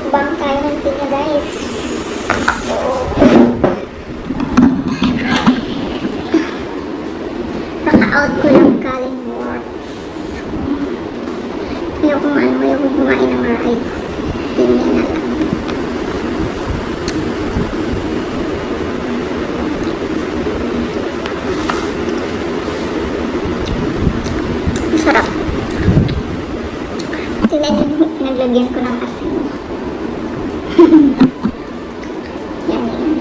Mukbang tayo ng pinya, guys. Naka-out ko lang kaling work. Ayoko kumain ng rice. Pinya na lang. Masarap. Naglagyan ko ng asin. Yan yan.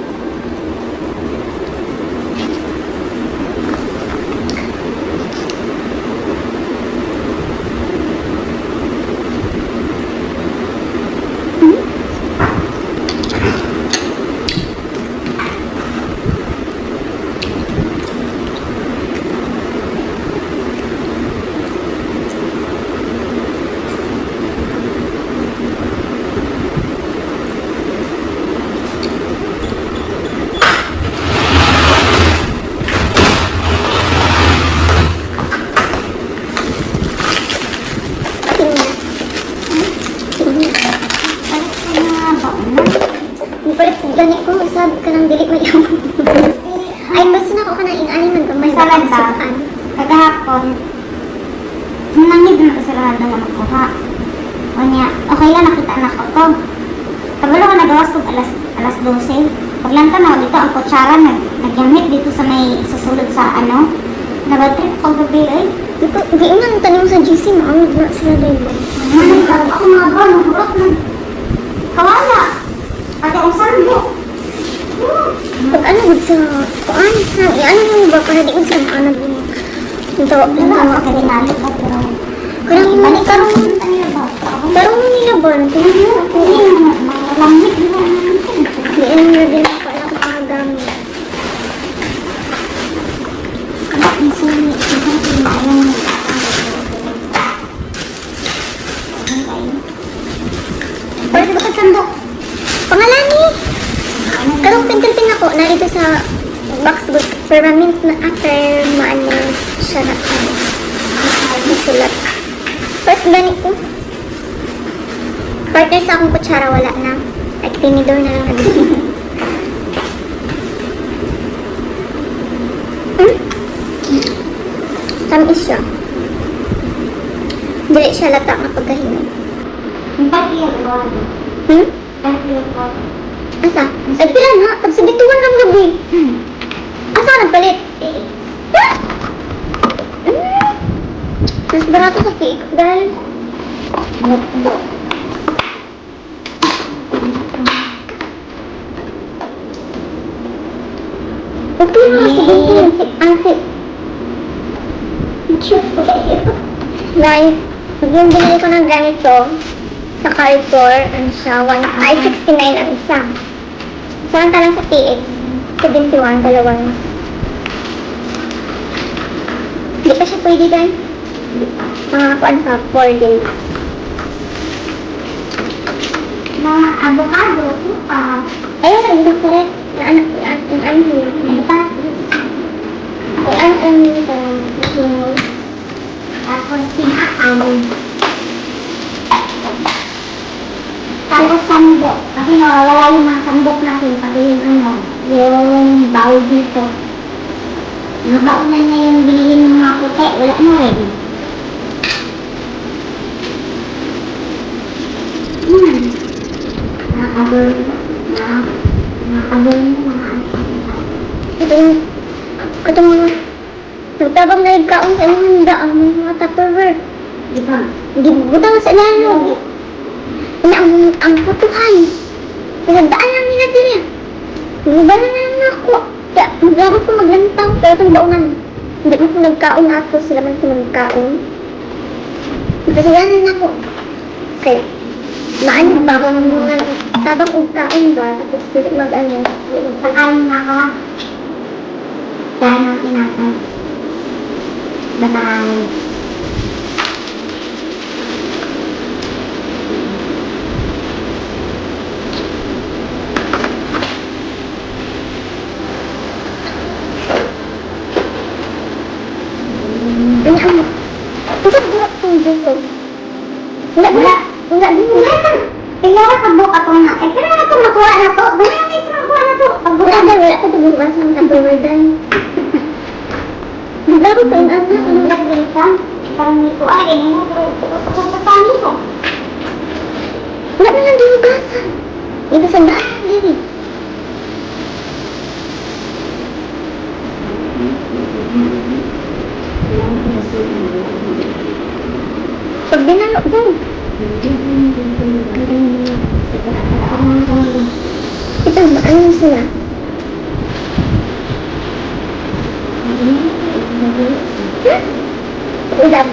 Gani ko, sabi ka ng dili may lamang. Ay, basta na ako ka na inaaniman ka. May Salad ba? Kagahapon, nangid na sa lahat ng mga kuha. O niya, okay lang, nakita na ko to. Kabalo ko nagawas kong alas 12. Paglanta na dito, ang kutsara nagyamit dito sa may sasulod sa ano. Nabadtrip ko gabi eh. Dito, hindi nga ang tanong sa GC, maamag na sila din. Ay, ako mga bro, nahurot na. Kawala. Pati ang sando. Pag ano gud sa kuan, ano mo ba para di ko sa maanag mo. Ito, Wala ako kinali ko, pero... karang mo Balik ka tarong rin nila ba? tarong mo nila ba? Hindi, mga langit nila. Hindi ano na din ako alam kung makagamit. Ang sulit, isang pinayang. Pwede ba sandok? Pangalani! Karong pintil-pin ako, narito sa box good. Permanent na after maano siya na masulat. First gani ko. Partner sa akong kutsara, wala na. Ay, tinidor na lang natin. Tamis siya. Dili siya lata nga pagkahinay. Bakit yan ba? Hmm? Bakit yan ba? Asa? Ay, pila na. Pagsabituan ng gabi. Asa nagpalit? Mas barato sa cake, dahil okay na, sige. Cute po kayo. Guys, yung binili ko ng ganito sa Carrefour, ano siya, 69 ang isa. Samantalang sa TX, 71, dalawa. Hindi pa siya pwede dahil mga kuan pa, 4 days. Mga avocado, Ayun, ang ibang correct. Ano yun? Ano pa? Ano yun? tapos pinaan. Tapos sandok. Kasi nawawala yung mga sandok natin. Pati yung ano, yung bowl dito. Nabaon na niya yung bilhin ng mga puti. Wala na rin. Nakakabol. Nakakabol yung mga ano. Ito mga nagtabang na nagkaon sa inyong daan mga Tupperware. Di ba? Hindi butang sa lalo. Ang putuhan. Pinagdaan lang nila din yan. Nagbalan na lang ako. Kaya maglagot ko maglantaw. Pero itong baunan. Hindi mo ko nagkaon ako. Sila man ko nagkaon. Nagkasiganan ako. Kaya maano ba kung mga tabang kong kaon ba? Tapos hindi mag-ano. Pagkain na ako. Kaya nang tinapay. Bye-bye. Enggak din. Lara pagbuka ko na. Eh, pero ako makuha na to. Ganyan ito makuha na to. Pagbuka Wala wala ka tubukas ng approval dahil. Maglaro ko yung anak. Nagbili ka. Parang nito. Ay, ganyan mo. Pero sa paano ko? Wala na lang dinugasan. Ito sa daan. Dili. Pag dinalo dyan. Ito ba? Ano sila? Ulam.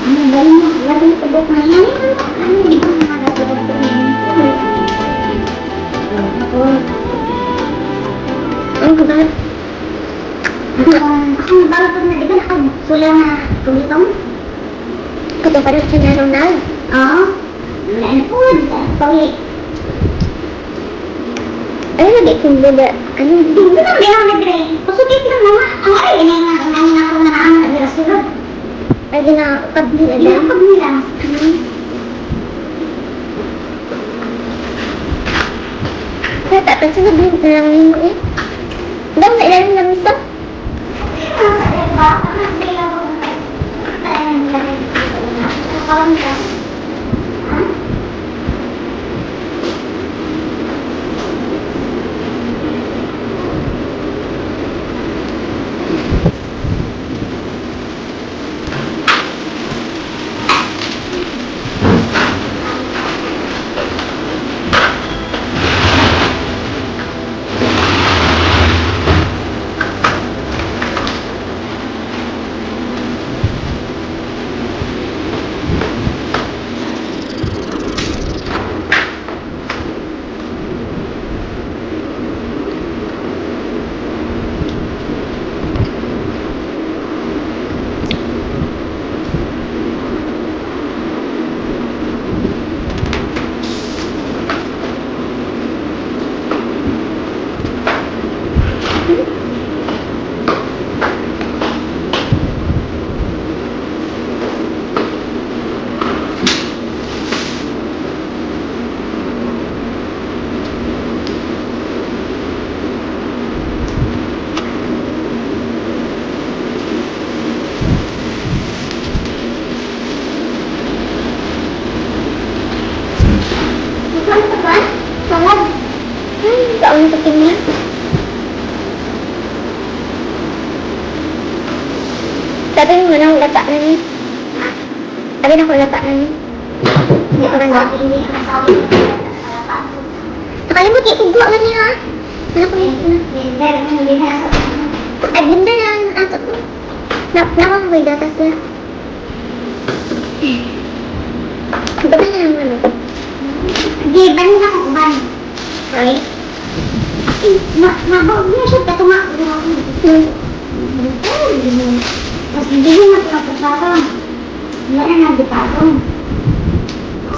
Ano galing mo? Wala ko pagbuka na yan. Ano, hindi ko na magagawin ko yan. Ako. Ang kabat. Ako bago na, di ba nakasula na tulitong? Kato pa rin sa na Ronald. Oo. Wala na po. Paulit. Ano lagi kung baba? Ano? Hindi mo lang gano'n na dire. Pasugit lang naman. Ang ay, ganyan nga. Ang nga ako na naaman na nila sulod. Ay, ginakapag nila. Ginapag nila. Natapan sa nabing lang mo eh. Daw na ilalim lang ito. Taon sa tingin. Sabi mo na ang lata na niya. Sabi na ko lata na niya. Hindi ko rin lata. Nakalimut yung igwa nga niya ha. Ano ko yun? Ay, ganda na ang ato ko. Nakakakoy datas na. Baga na lang ano. Di, balik na ako ban. Ay. Mabawag niya siya, kato nga. Mas hindi na pinapasara. Wala na nagdipatong.